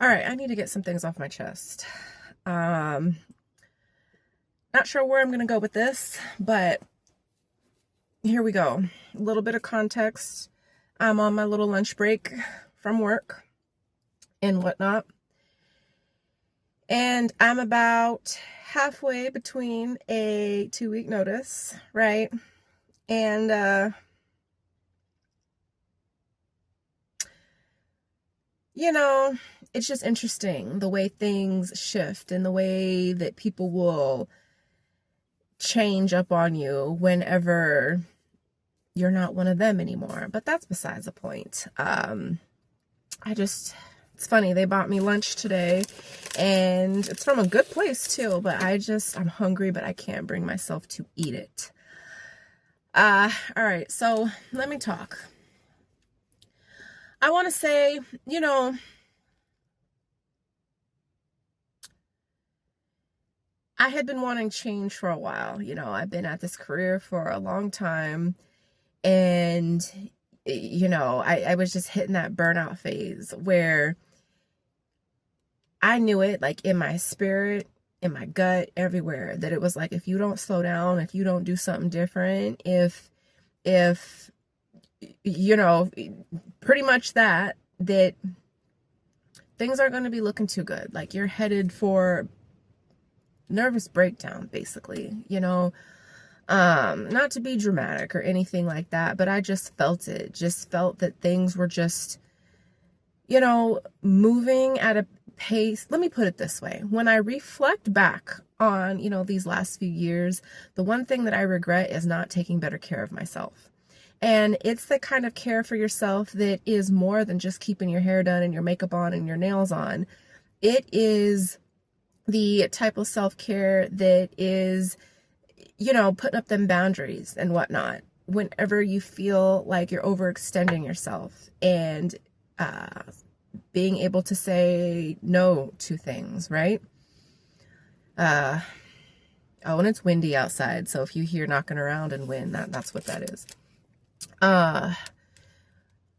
All right, I need to get some things off my chest. Um, Not sure where I'm going to go with this, but here we go. A little bit of context. I'm on my little lunch break from work and whatnot. And I'm about halfway between a 2-week notice, right? And it's just interesting the way things shift and the way that people will change up on you whenever you're not one of them anymore. But that's besides the point. It's funny, they bought me lunch today and it's from a good place too, but I'm hungry, but I can't bring myself to eat it. All right, so let me talk. I want to say, I had been wanting change for a while. I've been at this career for a long time, and I was just hitting that burnout phase where I knew it, like in my spirit, in my gut, everywhere, that it was like, if you don't slow down, if you don't do something different, if pretty much that things aren't going to be looking too good. Like, you're headed for nervous breakdown, basically. Not to be dramatic or anything like that, but I just felt it. Just felt that things were just, moving at a pace. Let me put it this way. When I reflect back on, these last few years, the one thing that I regret is not taking better care of myself. And it's the kind of care for yourself that is more than just keeping your hair done and your makeup on and your nails on. It is the type of self-care that is, putting up them boundaries and whatnot whenever you feel like you're overextending yourself, and being able to say no to things, right? Oh, and it's windy outside, so if you hear knocking around and wind, that's what that is.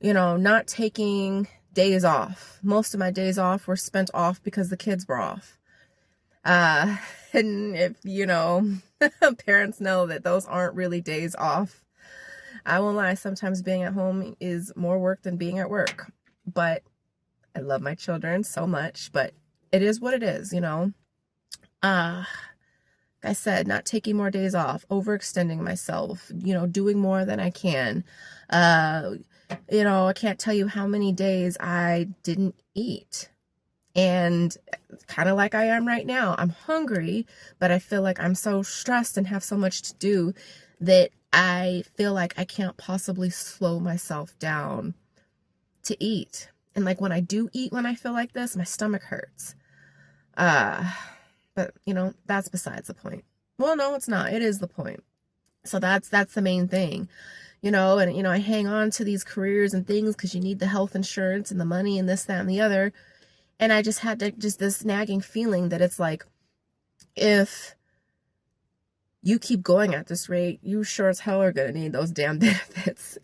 Not taking days off. Most of my days off were spent off because the kids were off. And if, parents know that those aren't really days off, I won't lie, sometimes being at home is more work than being at work. But I love my children so much, but it is what it is, like I said, not taking more days off, overextending myself, doing more than I can. I can't tell you how many days I didn't eat. And kind of like I am right now, I'm hungry, but I feel like I'm so stressed and have so much to do that I feel like I can't possibly slow myself down to eat. And like when I do eat, when I feel like this, my stomach hurts. But that's besides the point. Well, no, it's not. It is the point. So that's the main thing, and I hang on to these careers and things because you need the health insurance and the money and this, that, and the other. And I just had this nagging feeling that it's like, if you keep going at this rate, you sure as hell are going to need those damn benefits,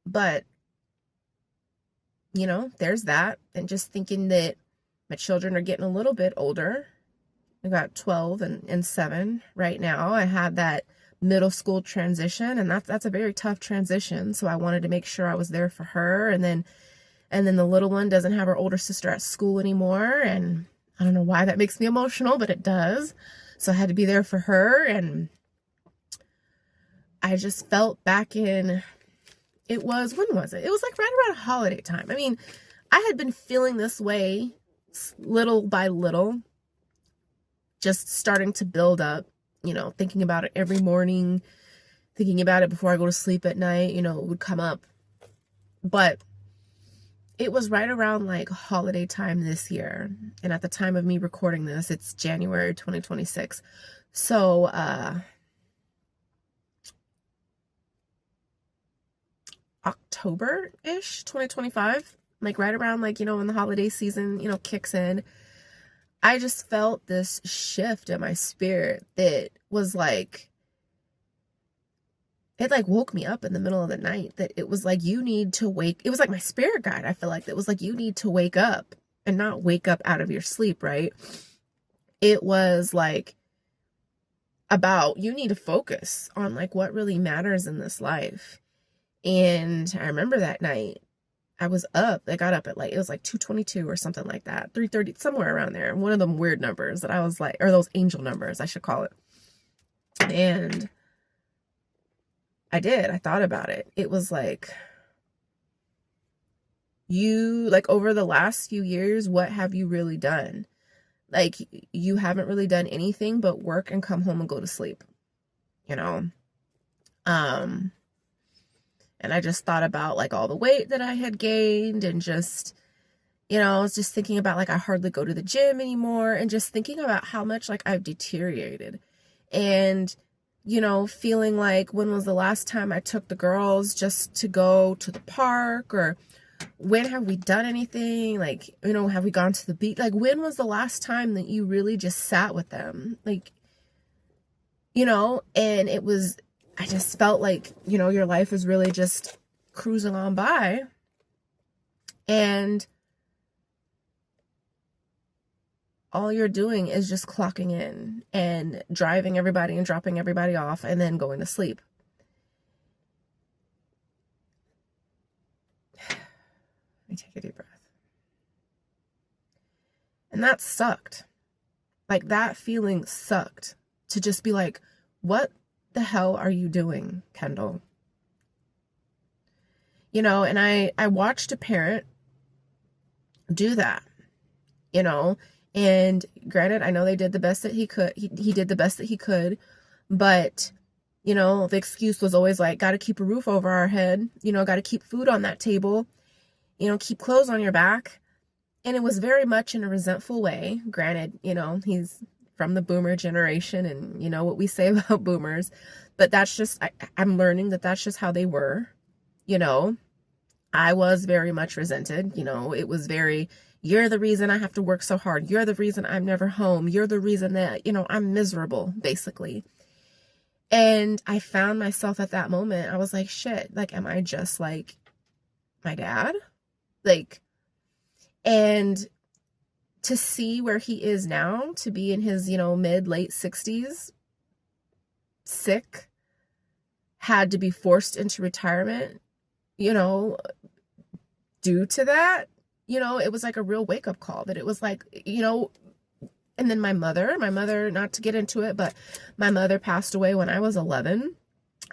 But, there's that. And just thinking that my children are getting a little bit older. I've got 12 and 7 right now. I had that middle school transition, and that's a very tough transition. So I wanted to make sure I was there for her. And then the little one doesn't have her older sister at school anymore. And I don't know why that makes me emotional, but it does. So I had to be there for her. And I just felt back in, when was it? It was like right around holiday time. I mean, I had been feeling this way little by little, just starting to build up, thinking about it every morning, thinking about it before I go to sleep at night, it would come up. But it was right around like holiday time this year. And at the time of me recording this, it's January 2026. So, October-ish, 2025, like right around like, when the holiday season, kicks in, I just felt this shift in my spirit that was like, it like woke me up in the middle of the night, that it was like, you need to wake. It was like my spirit guide. I feel like it was like, you need to wake up, and not wake up out of your sleep, right? It was like about, you need to focus on like what really matters in this life. And I remember that night I was up. I got up at like, it was like 2:22 or something like that, 3:30, somewhere around there. One of them weird numbers that I was like, or those angel numbers, I should call it. And I thought about it. It was like, like over the last few years, what have you really done? Like, you haven't really done anything but work and come home and go to sleep, you know? And I just thought about like all the weight that I had gained, and just, I was just thinking about like, I hardly go to the gym anymore, and just thinking about how much like I've deteriorated. And, feeling like, when was the last time I took the girls just to go to the park? Or when have we done anything? Like, have we gone to the beach? Like, when was the last time that you really just sat with them? Like, and I just felt like, your life is really just cruising on by, and all you're doing is just clocking in and driving everybody and dropping everybody off and then going to sleep. Let me take a deep breath. And that sucked. Like, that feeling sucked, to just be like, what the hell are you doing, Kendall? And I watched a parent do that, and granted, I know they did the best that he could. He did the best that he could, but, the excuse was always like, got to keep a roof over our head, got to keep food on that table, keep clothes on your back. And it was very much in a resentful way. Granted, he's from the boomer generation, and you know what we say about boomers, but that's just, I'm learning that that's just how they were. I was very much resented. It was very, you're the reason I have to work so hard. You're the reason I'm never home. You're the reason that, I'm miserable, basically. And I found myself at that moment, I was like, shit, like, am I just like my dad? Like, and to see where he is now, to be in his, mid, late 60s, sick, had to be forced into retirement, due to that, it was like a real wake-up call, that it was like, and then my mother, not to get into it, but my mother passed away when I was 11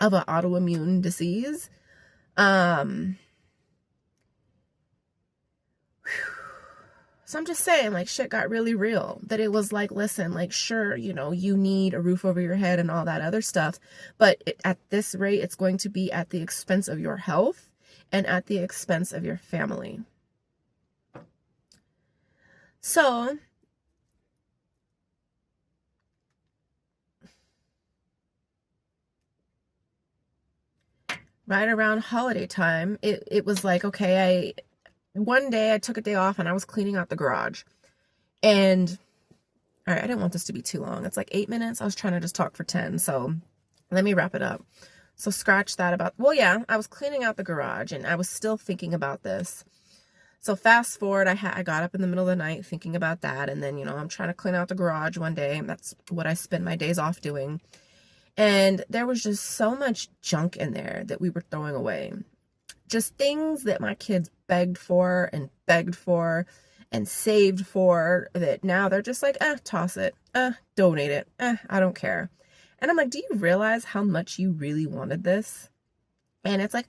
of an autoimmune disease. So I'm just saying, like, shit got really real, that it was like, listen, like, sure, you need a roof over your head and all that other stuff, but at this rate, it's going to be at the expense of your health and at the expense of your family. So right around holiday time, it was like, okay, one day I took a day off and I was cleaning out the garage, and all right, I didn't want this to be too long. It's like 8 minutes. I was trying to just talk for 10. So let me wrap it up. So scratch that about, well, yeah, I was cleaning out the garage and I was still thinking about this. So fast forward, I got up in the middle of the night thinking about that. And then, I'm trying to clean out the garage one day. And that's what I spend my days off doing. And there was just so much junk in there that we were throwing away. Just things that my kids begged for and saved for, that now they're just like, toss it, donate it, I don't care. And I'm like, do you realize how much you really wanted this? And it's like,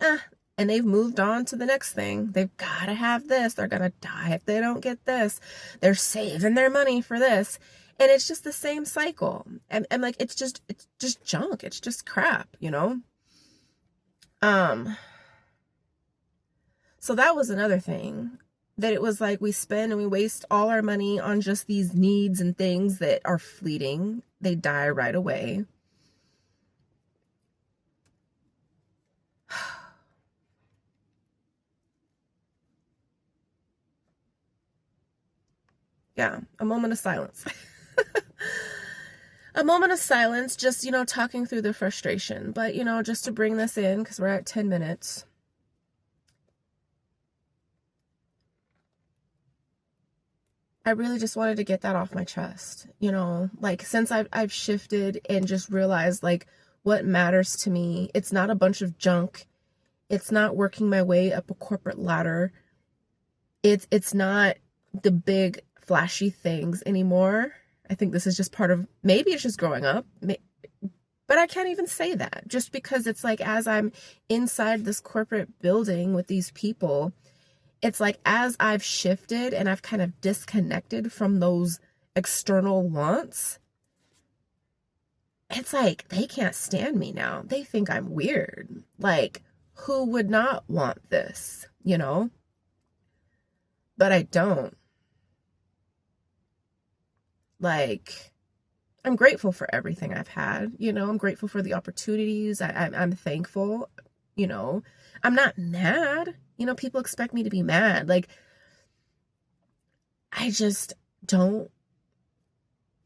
and they've moved on to the next thing. They've got to have this. They're going to die if they don't get this. They're saving their money for this. And it's just the same cycle. And like, it's just junk. It's just crap, So that was another thing, that it was like, we spend and we waste all our money on just these needs and things that are fleeting. They die right away. Yeah, a moment of silence. a moment of silence, just, talking through the frustration. But, just to bring this in, because we're at 10 minutes. I really just wanted to get that off my chest, like since I've shifted and just realized like what matters to me. It's not a bunch of junk. It's not working my way up a corporate ladder. It's not the big flashy things anymore. I think this is just part of, maybe it's just growing up, but I can't even say that, just because it's like as I'm inside this corporate building with these people, it's like as I've shifted and I've kind of disconnected from those external wants, it's like they can't stand me now. They think I'm weird. Like, who would not want this, But I don't. Like, I'm grateful for everything I've had, I'm grateful for the opportunities. I'm thankful, I'm not mad. People expect me to be mad. Like, I just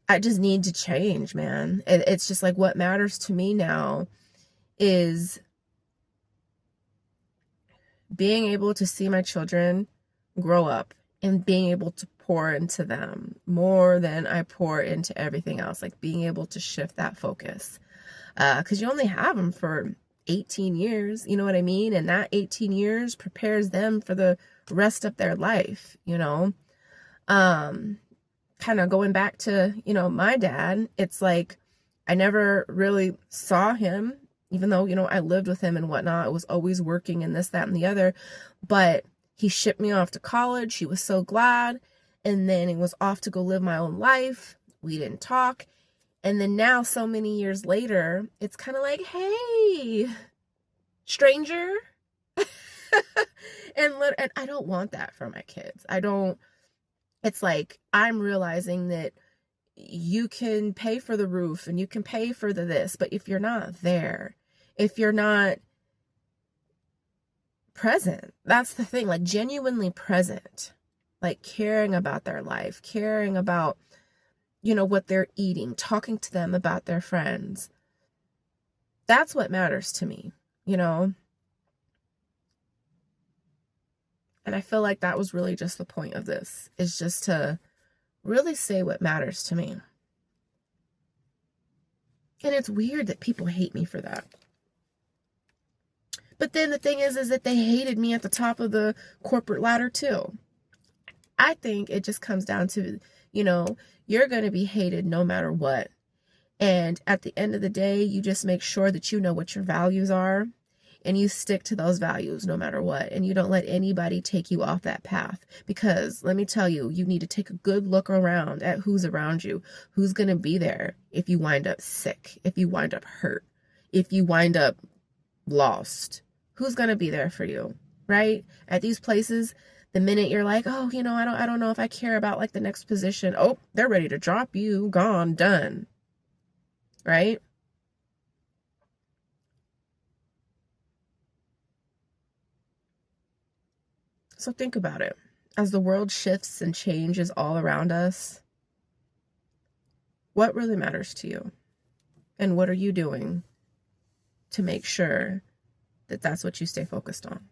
need to change, man. It's just like what matters to me now is being able to see my children grow up and being able to pour into them more than I pour into everything else. Like being able to shift that focus. Because you only have them for 18 years, you know what I mean? And that 18 years prepares them for the rest of their life, kind of going back to, my dad, it's like I never really saw him, even though, I lived with him and whatnot. I was always working and this, that, and the other. But he shipped me off to college. He was so glad. And then he was off to go live my own life. We didn't talk. And then now, so many years later, it's kind of like, hey, stranger. and I don't want that for my kids. It's like I'm realizing that you can pay for the roof and you can pay for this, but if you're not there, if you're not present, that's the thing, like genuinely present, like caring about their life, caring about, what they're eating, talking to them about their friends. That's what matters to me, And I feel like that was really just the point of this, is just to really say what matters to me. And it's weird that people hate me for that. But then the thing is that they hated me at the top of the corporate ladder too. I think it just comes down to, you're going to be hated no matter what. And at the end of the day, you just make sure that you know what your values are and you stick to those values no matter what. And you don't let anybody take you off that path, because let me tell you, you need to take a good look around at who's around you, who's going to be there if you wind up sick, if you wind up hurt, if you wind up lost, who's going to be there for you, right? At these places, the minute you're like, oh, I don't know if I care about like the next position. Oh, they're ready to drop you, gone, done. Right? So think about it. As the world shifts and changes all around us, what really matters to you? And what are you doing to make sure that that's what you stay focused on?